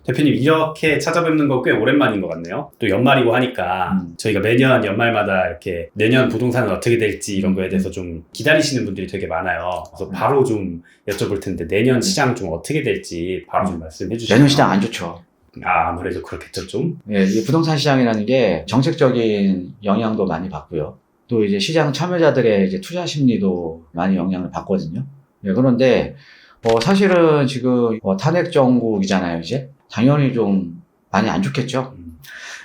대표님 이렇게 찾아뵙는 거 꽤 오랜만인 것 같네요. 또 연말이고 하니까 저희가 매년 연말마다 이렇게 내년 부동산은 어떻게 될지 이런 거에 대해서 좀 기다리시는 분들이 되게 많아요. 그래서 바로 좀 여쭤볼 텐데 내년 시장 좀 어떻게 될지 바로 좀 말씀해 주시죠. 내년 시장 안 좋죠. 아무래도 그렇겠죠 좀. 예, 이 부동산 시장이라는 게 정책적인 영향도 많이 받고요. 또 이제 시장 참여자들의 이제 투자 심리도 많이 영향을 받거든요. 예, 그런데 사실은 지금 탄핵 정국이잖아요, 이제. 당연히 좀 많이 안 좋겠죠.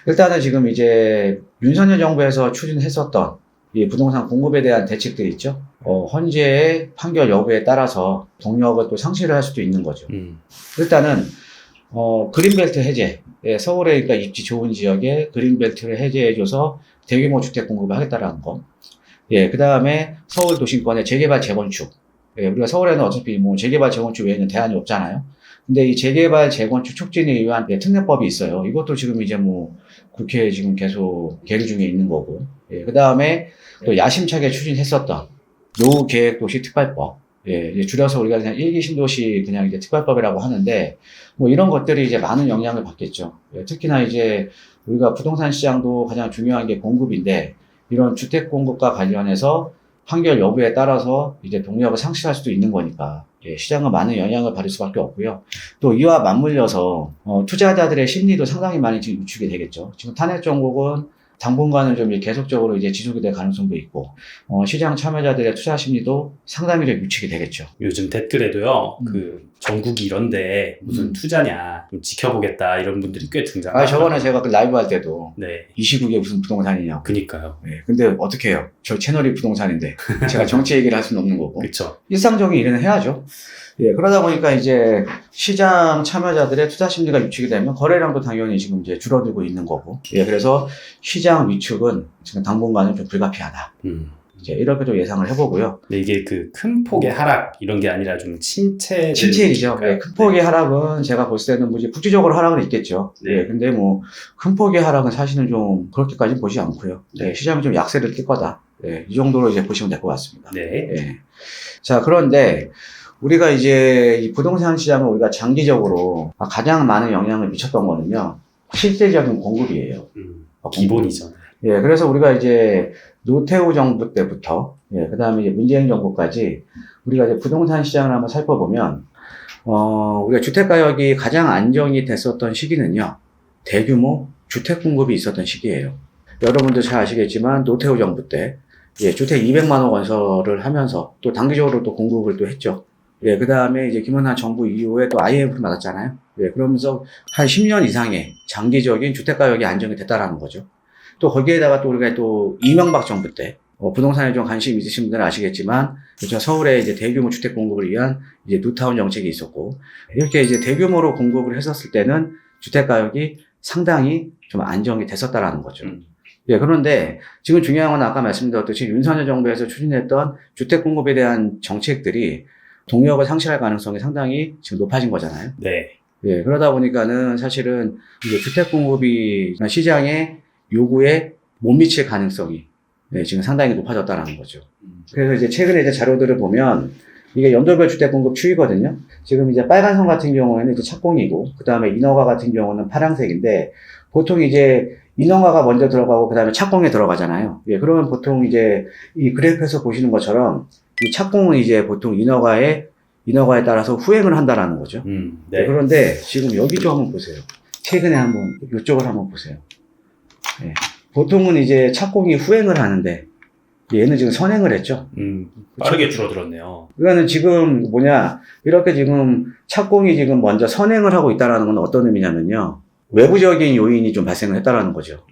일단은 지금 이제 윤석열 정부에서 추진했었던 이 부동산 공급에 대한 대책들이 있죠. 헌재의 판결 여부에 따라서 동력을 또 상실을 할 수도 있는 거죠. 일단은 그린벨트 해제. 예, 서울에 그러니까 입지 좋은 지역에 그린벨트를 해제해줘서 대규모 주택 공급을 하겠다라는 거. 예, 그 다음에 서울 도심권의 재개발 재건축. 예, 우리가 서울에는 어차피 뭐 재개발 재건축 외에는 대안이 없잖아요. 근데 이 재개발 재건축 촉진에 의한 특례법이 있어요. 이것도 지금 이제 뭐 국회에 지금 계속 계류 중에 있는 거고. 예, 그 다음에 또 야심차게 추진했었던 노후계획도시 특발법. 예, 이제 줄여서 우리가 그냥 일기 신도시 그냥 이제 특발법이라고 하는데, 뭐 이런 것들이 이제 많은 영향을 받겠죠. 예, 특히나 이제 우리가 부동산 시장도 가장 중요한 게 공급인데, 이런 주택 공급과 관련해서 판결 여부에 따라서 이제 동력을 상실할 수도 있는 거니까, 예, 시장은 많은 영향을 받을 수밖에 없고요. 또 이와 맞물려서, 투자자들의 심리도 상당히 많이 지금 위축이 되겠죠. 지금 탄핵 정국은 당분간은 좀 계속적으로 이제 지속이 될 가능성도 있고, 시장 참여자들의 투자 심리도 상당히 좀 위축이 되겠죠. 요즘 댓글에도요, 전국이 이런데 무슨 투자냐, 좀 지켜보겠다 이런 분들이 꽤 등장하고. 저번에 제가 그 라이브 할 때도 네. 이 시국에 무슨 부동산이냐고. 그니까요. 네, 근데 어떻게 해요? 저 채널이 부동산인데 제가 정치 얘기를 할 수는 없는 거고. 그렇죠. 일상적인 일은 해야죠. 예, 그러다 보니까 이제 시장 참여자들의 투자 심리가 위축이 되면 거래량도 당연히 지금 이제 줄어들고 있는 거고. 예, 그래서 시장 위축은 지금 당분간은 좀 불가피하다. 이제 이렇게 좀 예상을 해보고요. 근데 이게 그 큰 폭의 하락 이런 게 아니라 좀 침체이죠. 예, 큰 폭의 하락은 제가 볼 때는 뭐 이제 국지적으로 하락은 있겠죠. 네. 예, 근데 뭐 큰 폭의 하락은 사실은 좀 그렇게까지 보지 않고요. 네. 예, 시장이 좀 약세를 띌 거다. 예, 이 정도로 이제 보시면 될 것 같습니다. 네. 예. 자, 그런데 우리가 이제 이 부동산 시장은 우리가 장기적으로 가장 많은 영향을 미쳤던 거는요, 실질적인 공급이에요. 기본이죠. 예, 그래서 우리가 이제 노태우 정부 때부터, 예, 그 다음에 이제 문재인 정부까지 우리가 이제 부동산 시장을 한번 살펴보면, 우리가 주택가격이 가장 안정이 됐었던 시기는요, 대규모 주택 공급이 있었던 시기예요. 여러분도 잘 아시겠지만, 노태우 정부 때, 예, 주택 200만 호 건설을 하면서 또 단기적으로 또 공급을 또 했죠. 예, 그 다음에 이제 김영삼 정부 이후에 또 IMF를 맞았잖아요. 예, 그러면서 한 10년 이상의 장기적인 주택가격이 안정이 됐다라는 거죠. 또 거기에다가 또 우리가 또 이명박 정부 때, 부동산에 좀 관심 있으신 분들은 아시겠지만, 그렇죠. 서울에 이제 대규모 주택 공급을 위한 이제 뉴타운 정책이 있었고, 이렇게 이제 대규모로 공급을 했었을 때는 주택가격이 상당히 좀 안정이 됐었다라는 거죠. 예, 그런데 지금 중요한 건 아까 말씀드렸듯이 윤석열 정부에서 추진했던 주택 공급에 대한 정책들이 동력을 상실할 가능성이 상당히 지금 높아진 거잖아요. 네. 예, 그러다 보니까는 사실은 이제 주택 공급이 시장의 요구에 못 미칠 가능성이 지금 상당히 높아졌다는 거죠. 그래서 이제 최근에 이제 자료들을 보면 이게 연도별 주택 공급 추이거든요. 지금 이제 빨간 선 같은 경우에는 이제 착공이고, 그 다음에 인허가 같은 경우는 파란색인데, 보통 이제 인허가가 먼저 들어가고, 그 다음에 착공에 들어가잖아요. 예, 그러면 보통 이제 이 그래프에서 보시는 것처럼 이 착공은 이제 보통 인허가에 따라서 후행을 한다라는 거죠. 네. 그런데 지금 여기 좀 한번 보세요. 최근에 한번, 이쪽을 한번 보세요. 예. 보통은 이제 착공이 후행을 하는데, 얘는 지금 선행을 했죠. 빠르게 줄어들었네요. 그러니까는 지금 이렇게 지금 착공이 지금 먼저 선행을 하고 있다는 건 어떤 의미냐면요. 외부적인 요인이 좀 발생을 했다라는 거죠.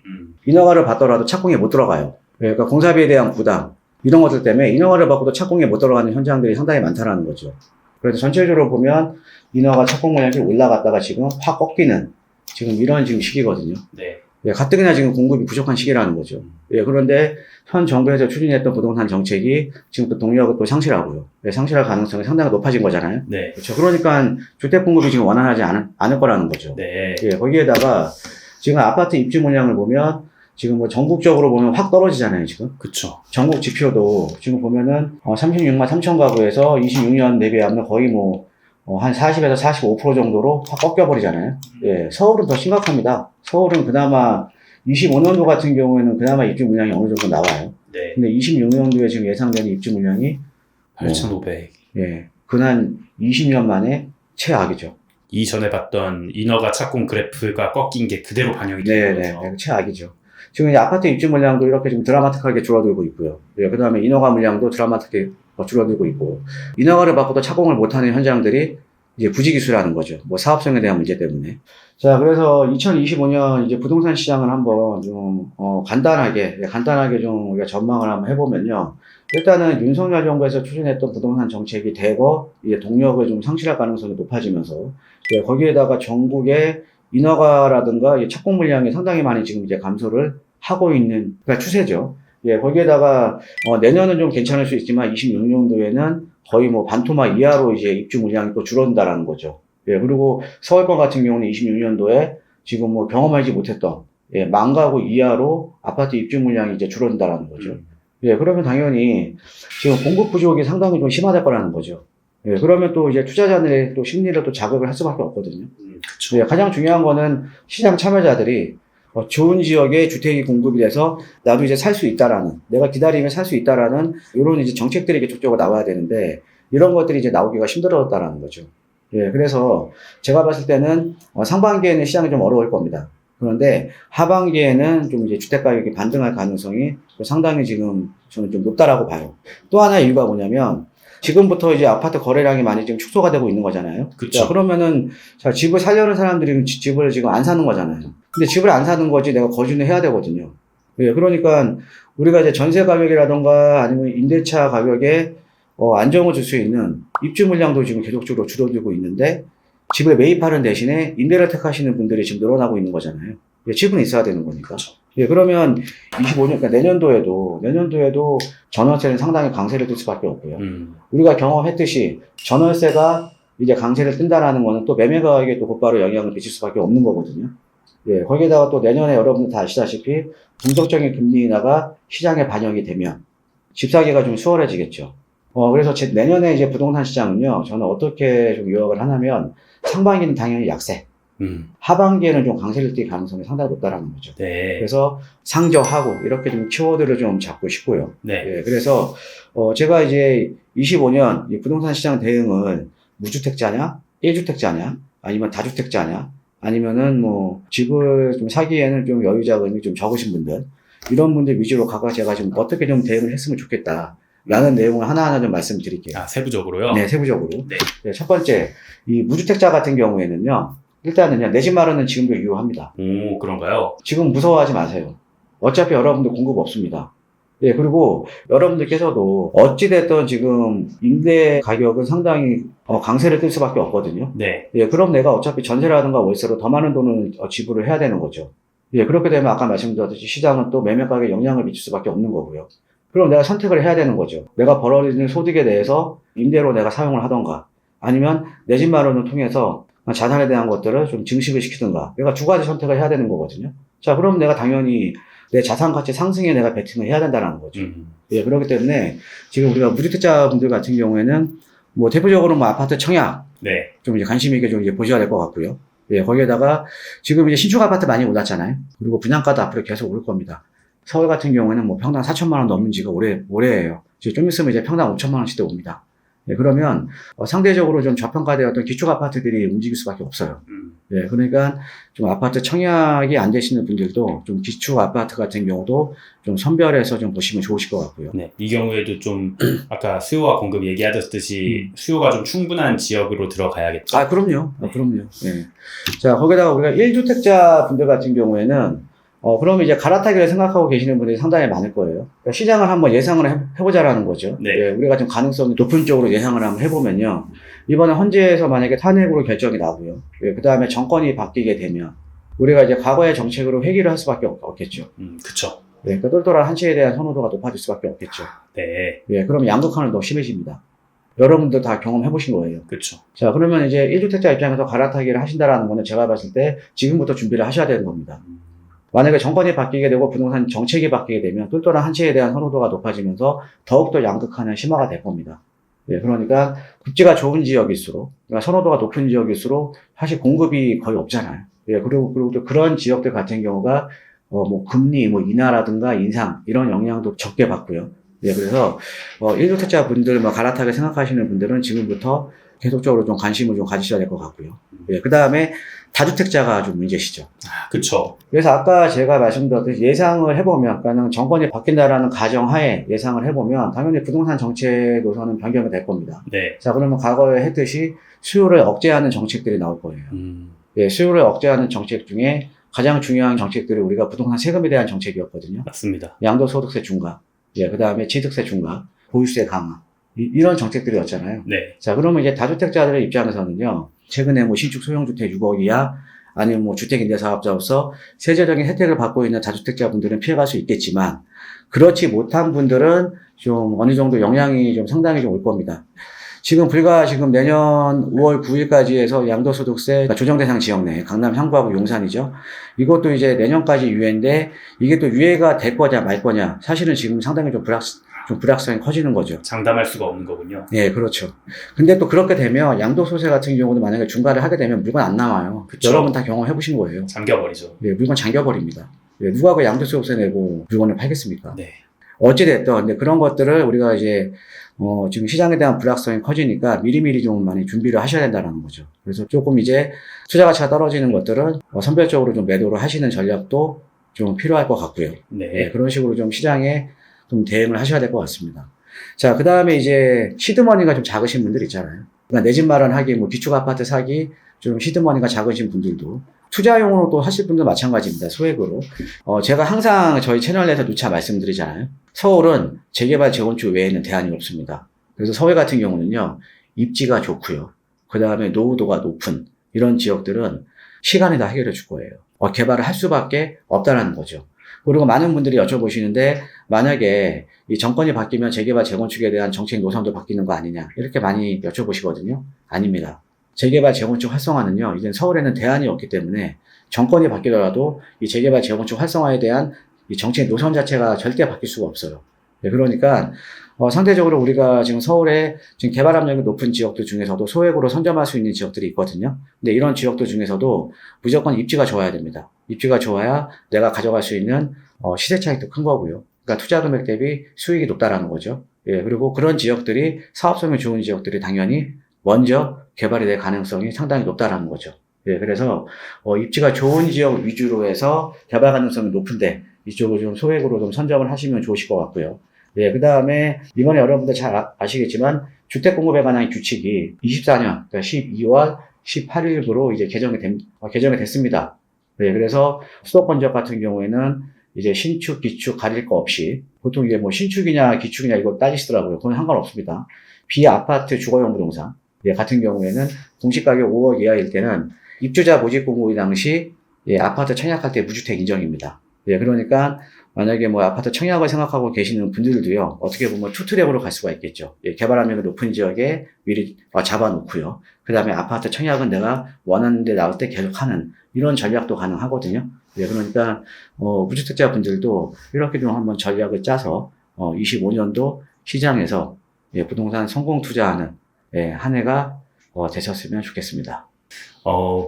인허가를 받더라도 착공에 못 들어가요. 그러니까 공사비에 대한 부담, 이런 것들 때문에 인허가를 받고도 착공에 못 들어가는 현장들이 상당히 많다라는 거죠. 그래서 전체적으로 보면 인허가 착공 물량이 올라갔다가 지금 확 꺾이는 지금 이런 지금 시기거든요. 네. 예, 가뜩이나 지금 공급이 부족한 시기라는 거죠. 예, 그런데 현 정부에서 추진했던 부동산 정책이 지금 또 동력을 또 상실하고요. 예, 상실할 가능성이 상당히 높아진 거잖아요. 네. 그렇죠. 그러니까 주택 공급이 지금 원활하지 않을 거라는 거죠. 네. 예, 거기에다가 지금 아파트 입주 물량을 보면 지금 뭐 전국적으로 보면 확 떨어지잖아요, 지금. 그쵸. 전국 지표도 지금 보면은 36만 3천 가구에서 26년 대비하면 거의 뭐 한 40에서 45% 정도로 확 꺾여버리잖아요. 예, 서울은 더 심각합니다. 서울은 그나마 25년도 같은 경우에는 그나마 입주 물량이 어느 정도 나와요. 네. 근데 26년도에 지금 예상되는 입주 물량이 8,500. 예, 근한 20년 만에 최악이죠. 이전에 봤던 인허가 착공 그래프가 꺾인 게 그대로 반영이 되는 네네, 거죠. 최악이죠. 지금 이제 아파트 입주 물량도 이렇게 좀 드라마틱하게 줄어들고 있고요. 예, 그 다음에 인허가 물량도 드라마틱하게 줄어들고 있고, 인허가를 받고도 착공을 못하는 현장들이 이제 부지기수라는 거죠. 뭐 사업성에 대한 문제 때문에. 자, 그래서 2025년 이제 부동산 시장을 한번 좀, 간단하게 좀 우리가 전망을 한번 해보면요. 일단은 윤석열 정부에서 추진했던 부동산 정책이 대거 이제 동력을 좀 상실할 가능성이 높아지면서, 예, 거기에다가 전국의 인허가라든가 착공 물량이 상당히 많이 지금 이제 감소를 하고 있는 그러니까 추세죠. 예, 거기에다가 내년은 좀 괜찮을 수 있지만 26년도에는 거의 뭐 반토막 이하로 이제 입주 물량이 또 줄어든다라는 거죠. 예, 그리고 서울권 같은 경우는 26년도에 지금 뭐 경험하지 못했던 만 가구 이하로 아파트 입주 물량이 이제 줄어든다라는 거죠. 예, 그러면 당연히 지금 공급 부족이 상당히 좀 심화될 거라는 거죠. 예, 그러면 또 이제 투자자들의 또 심리를 또 자극을 할 수밖에 없거든요. 그쵸. 예, 가장 중요한 거는 시장 참여자들이 좋은 지역에 주택이 공급이 돼서 나도 이제 살 수 있다라는, 내가 기다리면 살 수 있다라는 이런 이제 정책들이 계속적으로 나와야 되는데 이런 것들이 이제 나오기가 힘들어졌다라는 거죠. 예, 그래서 제가 봤을 때는 상반기에는 시장이 좀 어려울 겁니다. 그런데 하반기에는 좀 이제 주택 가격이 반등할 가능성이 상당히 지금 저는 좀 높다라고 봐요. 또 하나의 이유가 뭐냐면 지금부터 이제 아파트 거래량이 많이 지금 축소가 되고 있는 거잖아요. 그쵸. 자, 그러면은 자, 집을 살려는 사람들이 집을 지금 안 사는 거잖아요. 근데 집을 안 사는 거지 내가 거주는 해야 되거든요. 예, 그러니까 우리가 이제 전세 가격이라던가 아니면 임대차 가격에 안정을 줄 수 있는 입주 물량도 지금 계속적으로 줄어들고 있는데 집을 매입하는 대신에 임대를 택하시는 분들이 지금 늘어나고 있는 거잖아요. 예, 집은 있어야 되는 거니까. 그쵸. 예, 그러면 25년, 그러니까 내년도에도 전월세는 상당히 강세를 뜰 수밖에 없고요. 우리가 경험했듯이 전월세가 이제 강세를 뜬다라는 거는 또 매매 가격에 또 곧바로 영향을 미칠 수밖에 없는 거거든요. 예, 거기에다가 또 내년에 여러분들 다 아시다시피 분석적인 금리 인하가 시장에 반영이 되면 집 사기가 좀 수월해지겠죠. 그래서 내년에 이제 부동산 시장은요, 저는 어떻게 좀 요약을 하냐면 상반기는 당연히 약세. 하반기에는 좀 강세를 띌 가능성이 상당히 높다라는 거죠. 네. 그래서 상저하고 이렇게 좀 키워드를 좀 잡고 싶고요. 네. 예, 그래서 제가 이제 25년 이 부동산 시장 대응을 무주택자냐, 1주택자냐, 아니면 다주택자냐, 아니면은 뭐 집을 좀 사기에는 좀 여유 자금이 좀 적으신 분들 이런 분들 위주로 제가 좀 어떻게 좀 대응을 했으면 좋겠다. 라는 내용을 하나하나 좀 말씀드릴게요. 아, 세부적으로요? 네, 세부적으로. 네. 네, 첫 번째, 이 무주택자 같은 경우에는요, 일단은요, 내 집 마련은 지금도 유효합니다. 오, 그런가요? 지금 무서워하지 마세요. 어차피 여러분들 공급 없습니다. 예, 그리고 여러분들께서도 어찌됐든 지금 임대 가격은 상당히 강세를 뜰 수밖에 없거든요. 네. 예, 그럼 내가 어차피 전세라든가 월세로 더 많은 돈을 지불을 해야 되는 거죠. 예, 그렇게 되면 아까 말씀드렸듯이 시장은 또 매매 가격에 영향을 미칠 수밖에 없는 거고요. 그럼 내가 선택을 해야 되는 거죠. 내가 벌어들이는 소득에 대해서 임대로 내가 사용을 하던가, 아니면 내 집 마련을 통해서 자산에 대한 것들을 좀 증식을 시키든가, 내가 두 가지 선택을 해야 되는 거거든요. 자, 그럼 내가 당연히 내 자산 가치 상승에 내가 베팅을 해야 된다는 거죠. 예, 그렇기 때문에 지금 우리가 무주택자분들 같은 경우에는 뭐 대표적으로 뭐 아파트 청약 네. 좀 이제 관심 있게 좀 이제 보셔야 될 것 같고요. 예, 거기에다가 지금 이제 신축 아파트 많이 올랐잖아요. 그리고 분양가도 앞으로 계속 오를 겁니다. 서울 같은 경우에는 뭐 평당 4천만 원 넘는 지가 올해예요. 좀 있으면 이제 평당 5천만 원씩대 옵니다. 예, 그러면 상대적으로 좀 저평가되었던 기축 아파트들이 움직일 수밖에 없어요. 예, 그러니까 좀 아파트 청약이 안 되시는 분들도 좀 기축 아파트 같은 경우도 좀 선별해서 좀 보시면 좋으실 것 같고요. 네. 이 경우에도 좀 아까 수요와 공급 얘기하셨듯이 수요가 좀 충분한 지역으로 들어가야겠죠. 아, 그럼요. 네. 그럼요. 예. 자, 거기다가 우리가 1주택자 분들 같은 경우에는 그러면 이제 갈아타기를 생각하고 계시는 분들이 상당히 많을 거예요. 그러니까 시장을 한번 예상을 해보자라는 거죠. 네. 예, 우리가 좀 가능성이 높은 쪽으로 예상을 한번 해보면요. 이번에 헌재에서 만약에 탄핵으로 결정이 나고요. 예, 그 다음에 정권이 바뀌게 되면 우리가 이제 과거의 정책으로 회귀를 할 수밖에 없겠죠. 그쵸. 예, 그러니까 똘똘한 한치에 대한 선호도가 높아질 수밖에 없겠죠. 네. 예, 그럼 양극화는 더 심해집니다. 여러분들 다 경험해보신 거예요. 그쵸. 자, 그러면 이제 1주택자 입장에서 갈아타기를 하신다라는 거는 제가 봤을 때 지금부터 준비를 하셔야 되는 겁니다. 만약에 정권이 바뀌게 되고 부동산 정책이 바뀌게 되면 똘똘한 한치에 대한 선호도가 높아지면서 더욱더 양극화는 심화가 될 겁니다. 예, 그러니까 급지가 좋은 지역일수록, 그러니까 선호도가 높은 지역일수록 사실 공급이 거의 없잖아요. 예, 그리고 또 그런 지역들 같은 경우가 뭐 금리 뭐 인하라든가 인상 이런 영향도 적게 받고요. 예, 그래서 1주택자 분들 뭐 갈아타게 생각하시는 분들은 지금부터 계속적으로 좀 관심을 좀 가지셔야 될 것 같고요. 예, 그 다음에 다주택자가 좀 문제시죠. 그쵸. 그래서 아까 제가 말씀드렸듯이 예상을 해보면, 그러니까 정권이 바뀐다라는 가정하에 예상을 해보면 당연히 부동산 정책 노선은 변경이 될 겁니다. 네. 자, 그러면 과거에 했듯이 수요를 억제하는 정책들이 나올 거예요. 예, 수요를 억제하는 정책 중에 가장 중요한 정책들이 우리가 부동산 세금에 대한 정책이었거든요. 맞습니다. 양도소득세 중과, 예, 그 다음에 취득세 중과, 보유세 강화. 이런 정책들이었잖아요. 네. 자, 그러면 이제 다주택자들의 입장에서는요, 최근에 뭐 신축 소형주택 6억 이하, 아니면 뭐 주택임대사업자로서 세제적인 혜택을 받고 있는 다주택자분들은 피해갈 수 있겠지만, 그렇지 못한 분들은 좀 어느 정도 영향이 좀 상당히 좀 올 겁니다. 지금 내년 5월 9일까지 해서 양도소득세 그러니까 조정대상 지역 내 강남 향부하고 용산이죠. 이것도 이제 내년까지 유예인데 이게 또 유예가 될 거냐 말 거냐 사실은 지금 상당히 좀 불확성이 커지는 거죠. 장담할 수가 없는 거군요. 예, 그렇죠. 근데 또 그렇게 되면 양도소득세 같은 경우도 만약에 중과를 하게 되면 물건 안 남아요. 그쵸. 여러분 다 경험해 보신 거예요. 잠겨버리죠. 예, 물건 잠겨버립니다. 예, 누가 그 양도소득세 내고 물건을 팔겠습니까? 네. 어찌됐든, 근데 그런 것들을 우리가 이제, 지금 시장에 대한 불확성이 커지니까 미리미리 좀 많이 준비를 하셔야 된다는 거죠. 그래서 조금 이제 투자 가치가 떨어지는 것들은 선별적으로 좀 매도를 하시는 전략도 좀 필요할 것 같고요. 네. 예, 그런 식으로 좀 시장에 좀 대응을 하셔야 될 것 같습니다. 자, 그 다음에 이제 시드머니가 좀 작으신 분들 있잖아요. 그러니까 내 집 마련하기, 뭐 기축 아파트 사기, 좀 시드머니가 작으신 분들도 투자용으로 또 하실 분도 마찬가지입니다. 소액으로. 제가 항상 저희 채널 내에서 누차 말씀드리잖아요. 서울은 재개발, 재건축 외에는 대안이 없습니다. 그래서 서울 같은 경우는요, 입지가 좋고요. 그 다음에 노후도가 높은 이런 지역들은 시간이 다 해결해 줄 거예요. 개발을 할 수밖에 없다는 거죠. 그리고 많은 분들이 여쭤보시는데, 만약에 이 정권이 바뀌면 재개발, 재건축에 대한 정책 노선도 바뀌는 거 아니냐, 이렇게 많이 여쭤보시거든요. 아닙니다. 재개발, 재건축 활성화는요, 이제 서울에는 대안이 없기 때문에 정권이 바뀌더라도 이 재개발, 재건축 활성화에 대한 이 정책 노선 자체가 절대 바뀔 수가 없어요. 네, 그러니까, 상대적으로 우리가 지금 서울에 지금 개발 압력이 높은 지역들 중에서도 소액으로 선점할 수 있는 지역들이 있거든요. 근데 이런 지역들 중에서도 무조건 입지가 좋아야 됩니다. 입지가 좋아야 내가 가져갈 수 있는 시세 차익도 큰 거고요. 그러니까 투자 금액 대비 수익이 높다라는 거죠. 예, 그리고 그런 지역들이 사업성이 좋은 지역들이 당연히 먼저 개발이 될 가능성이 상당히 높다라는 거죠. 예, 그래서 입지가 좋은 지역 위주로 해서 개발 가능성이 높은데 이쪽을 좀 소액으로 좀 선점을 하시면 좋으실 것 같고요. 예, 그 다음에 이번에 여러분들 잘 아시겠지만 주택 공급에 관한 규칙이 24년, 그러니까 12월 18일부로 이제 개정이 됐습니다. 예, 그래서 수도권 지역 같은 경우에는 이제 신축, 기축 가릴 거 없이 보통 이게 뭐 신축이냐 기축이냐 이거 따지시더라고요. 그건 상관없습니다. 비아파트 주거용 부동산 같은 경우에는 공시가격 5억 이하일 때는 입주자 모집 공고 당시 아파트 청약할 때 무주택 인정입니다. 그러니까 만약에 뭐 아파트 청약을 생각하고 계시는 분들도요, 어떻게 보면 투트랙으로 갈 수가 있겠죠. 개발 압력이 높은 지역에 미리 잡아놓고요. 그 다음에 아파트 청약은 내가 원하는 데 나올 때 계속 하는 이런 전략도 가능하거든요. 그러니까 무주택자 분들도 이렇게 좀 한번 전략을 짜서 25년도 시장에서 부동산 성공 투자하는 한 해가 되셨으면 좋겠습니다.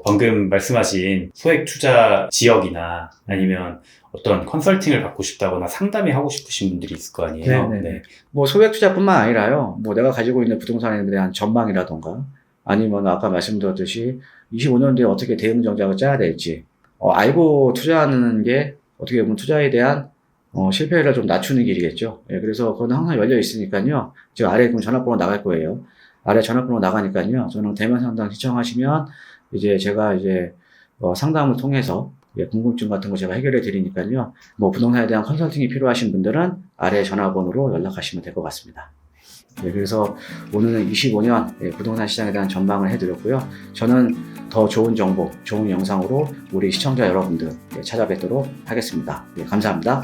방금 말씀하신 소액 투자 지역이나 아니면 어떤 컨설팅을 받고 싶다거나 상담이 하고 싶으신 분들이 있을 거 아니에요. 네. 뭐 소액 투자뿐만 아니라요. 뭐 내가 가지고 있는 부동산에 대한 전망이라던가 아니면 아까 말씀드렸듯이 25년도에 어떻게 대응 전략을 짜야 될지 알고 투자하는 게 어떻게 보면 투자에 대한 실패율을 좀 낮추는 길이겠죠. 그래서 그건 항상 열려 있으니까요. 지금 아래 그럼 전화번호 나갈 거예요. 아래 전화번호 나가니까요. 저는 대면 상담 신청하시면 이제 제가 이제 상담을 통해서 궁금증 같은 거 제가 해결해 드리니까요. 뭐 부동산에 대한 컨설팅이 필요하신 분들은 아래 전화번호로 연락하시면 될 것 같습니다. 그래서 오늘은 25년 부동산 시장에 대한 전망을 해드렸고요. 저는 더 좋은 정보, 좋은 영상으로 우리 시청자 여러분들 찾아뵙도록 하겠습니다. 감사합니다.